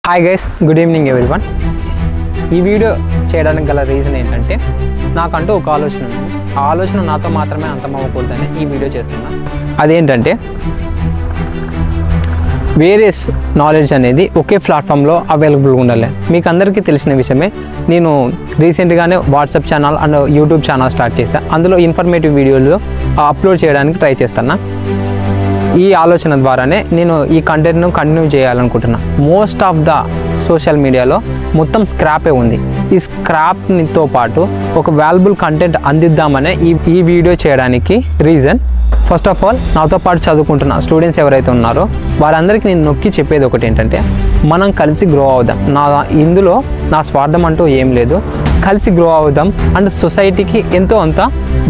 Hi guys, good evening everyone. ఈ video చేయడానికి గల రీజన్ ఏంటంటే నాకంటూ ఒక ఆలోచన ఉంది. ఆ ఆలోచన నాతో మాత్రమే అంతమవ్వకూడదని ఈ వీడియో చేస్తున్నా. అదేంటంటే వేరియస్ నాలెడ్జ్ అనేది ఒకే ప్లాట్ఫామ్లో అవైలబుల్గా ఉండాలి. మీకు అందరికీ తెలిసిన విషయమే. నేను రీసెంట్గానే WhatsApp channel and YouTube channel start చేశాను. అందులో ఇన్ఫర్మేటివ్ వీడియోలు అప్లోడ్ చేయడానికి ట్రై చేస్తున్నా. ఈ ఆలోచన ద్వారానే నేను ఈ కంటెంట్ను కంటిన్యూ చేయాలనుకుంటున్నా. మోస్ట్ ఆఫ్ ద సోషల్ మీడియాలో మొత్తం స్క్రాపే ఉంది. ఈ స్క్రాప్తో పాటు ఒక వాల్యుబుల్ కంటెంట్ అందిద్దామనే ఈ వీడియో చేయడానికి రీజన్, ఫస్ట్ ఆఫ్ ఆల్ నాతో పాటు చదువుకుంటున్న స్టూడెంట్స్ ఎవరైతే ఉన్నారో వారందరికీ నేను నొక్కి చెప్పేది ఒకటి ఏంటంటే, మనం కలిసి గ్రో అవుదాం. ఇందులో నా స్వార్థం అంటూ ఏం లేదు. కలిసి గ్రో అవుదాం అండ్ సొసైటీకి ఎంతో అంత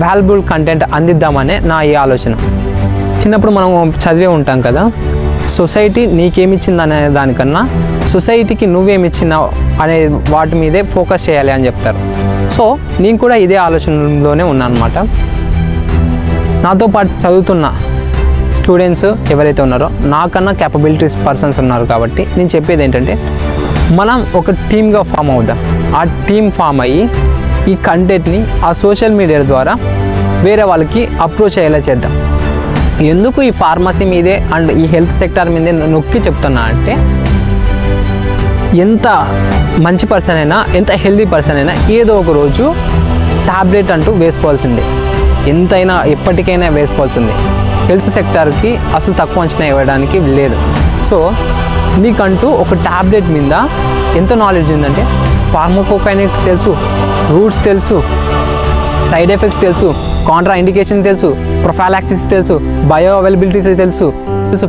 వాల్యుబుల్ కంటెంట్ అందిద్దామనే నా ఈ ఆలోచన. చిన్నప్పుడు మనం చదివే ఉంటాం కదా, సొసైటీ నీకేమిచ్చింది అనే దానికన్నా సొసైటీకి నువ్వేమిచ్చినావు అనే వాటి మీదే ఫోకస్ చేయాలి అని చెప్తారు. సో నేను కూడా ఇదే ఆలోచనలోనే ఉన్నాను అనమాట. నాతో పాటు చదువుతున్న స్టూడెంట్స్ ఎవరైతే ఉన్నారో నాకన్నా క్యాపబిలిటీస్ పర్సన్స్ ఉన్నారు కాబట్టి నేను చెప్పేది ఏంటంటే, మనం ఒక టీమ్గా ఫామ్ అవుదాం. ఆ టీమ్ ఫామ్ అయ్యి ఈ కంటెంట్ని ఆ సోషల్ మీడియా ద్వారా వేరే వాళ్ళకి అప్రోచ్ అయ్యేలా చేద్దాం. ఎందుకు ఈ ఫార్మసీ మీదే అండ్ ఈ హెల్త్ సెక్టార్ మీదే నొక్కి చెప్తున్నా అంటే, ఎంత మంచి పర్సన్ అయినా, ఎంత హెల్తీ పర్సన్ అయినా ఏదో ఒక రోజు టాబ్లెట్ అంటూ వేసుకోవాల్సిందే. ఎంతైనా ఎప్పటికైనా వేసుకోవాల్సిందే. హెల్త్ సెక్టార్కి అసలు తక్కువ అంచనా ఇవ్వడానికి లేదు. సో నీకంటూ ఒక టాబ్లెట్ మీద ఎంత నాలెడ్జ్ ఉందంటే, ఫార్మకోకైనెటిక్స్ తెలుసు, రూట్స్ తెలుసు, సైడ్ ఎఫెక్ట్స్ తెలుసు, కాంట్రా ఇండికేషన్ తెలుసు, ప్రొఫైలాక్సిస్ తెలుసు, బయో అవైలబిలిటీ తెలుసు,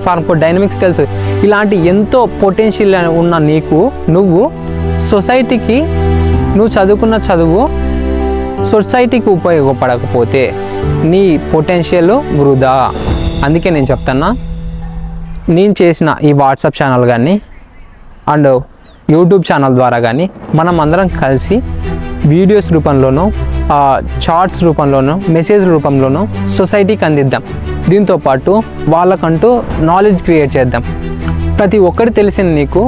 ఫార్మకోడైనమిక్స్ తెలుసు. ఇలాంటి ఎంతో పొటెన్షియల్ ఉన్న నువ్వు సొసైటీకి, నువ్వు చదువుకున్న చదువు సొసైటీకి ఉపయోగపడకపోతే నీ పొటెన్షియల్ వృధా. అందుకే నేను చెప్తున్నా, నేను చేసిన ఈ వాట్సాప్ ఛానల్ కానీ అండ్ యూట్యూబ్ ఛానల్ ద్వారా కానీ మనం అందరం కలిసి వీడియోస్ రూపంలోనూ, చార్ట్స్ రూపంలోనూ, మెసేజ్ రూపంలోనూ సొసైటీకి అందిద్దాం. దీంతోపాటు వాళ్ళకంటూ నాలెడ్జ్ క్రియేట్ చేద్దాం. ప్రతి ఒక్కటి తెలిసిన నీకు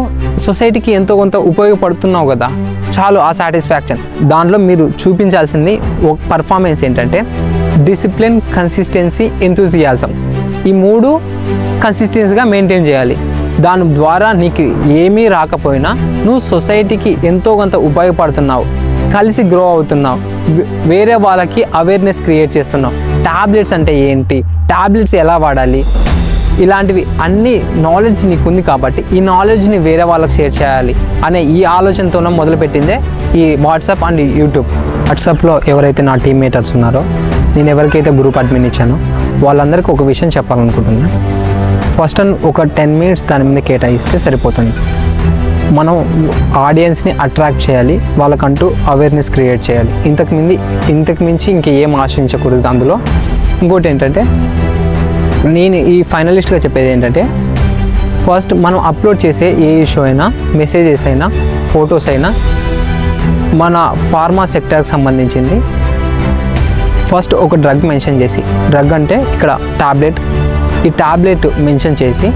సొసైటీకి ఎంతో కొంత ఉపయోగపడుతున్నావు కదా, చాలు ఆ సాటిస్ఫాక్షన్. దాంట్లో మీరు చూపించాల్సింది ఒక పర్ఫార్మెన్స్ ఏంటంటే డిసిప్లిన్, కన్సిస్టెన్సీ, ఎంతూజియాజం. ఈ మూడు కన్సిస్టెన్సీగా మెయింటైన్ చేయాలి. దాని ద్వారా నీకు ఏమీ రాకపోయినా నువ్వు సొసైటీకి ఎంతో కొంత ఉపయోగపడుతున్నావు, కలిసి గ్రో అవుతున్నావు, వేరే వాళ్ళకి అవేర్నెస్ క్రియేట్ చేస్తున్నావు. టాబ్లెట్స్ అంటే ఏంటి, టాబ్లెట్స్ ఎలా వాడాలి, ఇలాంటివి అన్ని నాలెడ్జ్ నీకు ఉంది కాబట్టి ఈ నాలెడ్జ్ని వేరే వాళ్ళకి షేర్ చేయాలి అనే ఈ ఆలోచనతోనే మొదలుపెట్టిందే ఈ వాట్సాప్ అండ్ యూట్యూబ్. వాట్సాప్లో ఎవరైతే నా టీమ్మేటర్స్ ఉన్నారో, నేను ఎవరికైతే గ్రూప్ అడ్మిన్ ఇచ్చానో వాళ్ళందరికీ ఒక విషయం చెప్పాలనుకుంటున్నాను. ఫస్ట్ ఒక 10 minutes దాని మీద కేటాయిస్తే సరిపోతుంది. మనం ఆడియన్స్ని అట్రాక్ట్ చేయాలి, వాళ్ళకంటూ అవేర్నెస్ క్రియేట్ చేయాలి. ఇంతకు మించి ఇంకేం ఆశించకూడదు. అందులో ఇంకోటి ఏంటంటే, నేను ఈ ఫైనలిస్ట్గా చెప్పేది ఏంటంటే, ఫస్ట్ మనం అప్లోడ్ చేసే ఏ ఇష్యూ అయినా, మెసేజెస్ అయినా, ఫొటోస్ అయినా మన ఫార్మా సెక్టర్కి సంబంధించింది. ఫస్ట్ ఒక డ్రగ్ మెన్షన్ చేసి, డ్రగ్ అంటే ఇక్కడ టాబ్లెట్, ఈ టాబ్లెట్ మెన్షన్ చేసి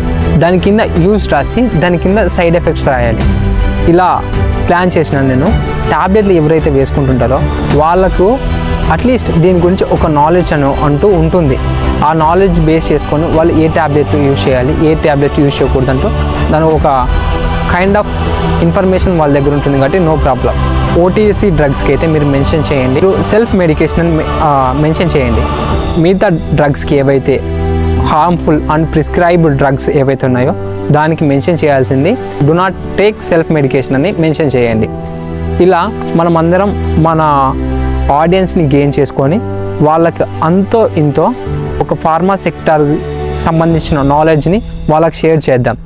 దాని కింద యూజ్ రాసి దాని కింద సైడ్ ఎఫెక్ట్స్ రాయాలి. ఇలా ప్లాన్ చేసిన నేను టాబ్లెట్లు ఎవరైతే వేసుకుంటుంటారో వాళ్ళకు అట్లీస్ట్ దీని గురించి ఒక నాలెడ్జ్ అంటూ ఉంటుంది. ఆ నాలెడ్జ్ బేస్ చేసుకొని వాళ్ళు ఏ టాబ్లెట్లు యూజ్ చేయాలి, ఏ టాబ్లెట్ యూజ్ చేయకూడదు అంటూ దాని ఒక కైండ్ ఆఫ్ ఇన్ఫర్మేషన్ వాళ్ళ దగ్గర ఉంటుంది కాబట్టి నో ప్రాబ్లం. ఓటీసీ డ్రగ్స్కి అయితే మీరు మెన్షన్ చేయండి, సెల్ఫ్ మెడికేషన్ మెన్షన్ చేయండి. మిగతా డ్రగ్స్కి ఏవైతే హార్మ్ఫుల్ అండ్ ప్రిస్క్రైబ్డ్ డ్రగ్స్ ఏవైతే ఉన్నాయో దానికి మెన్షన్ చేయాల్సింది do not take self medication అని మెన్షన్ చేయండి. ఇలా మనమందరం మన ఆడియన్స్ని గెయిన్ చేసుకొని వాళ్ళకి అంతో ఇంతో ఒక ఫార్మా సెక్టర్ సంబంధించిన నాలెడ్జ్ని వాళ్ళకి షేర్ చేద్దాం.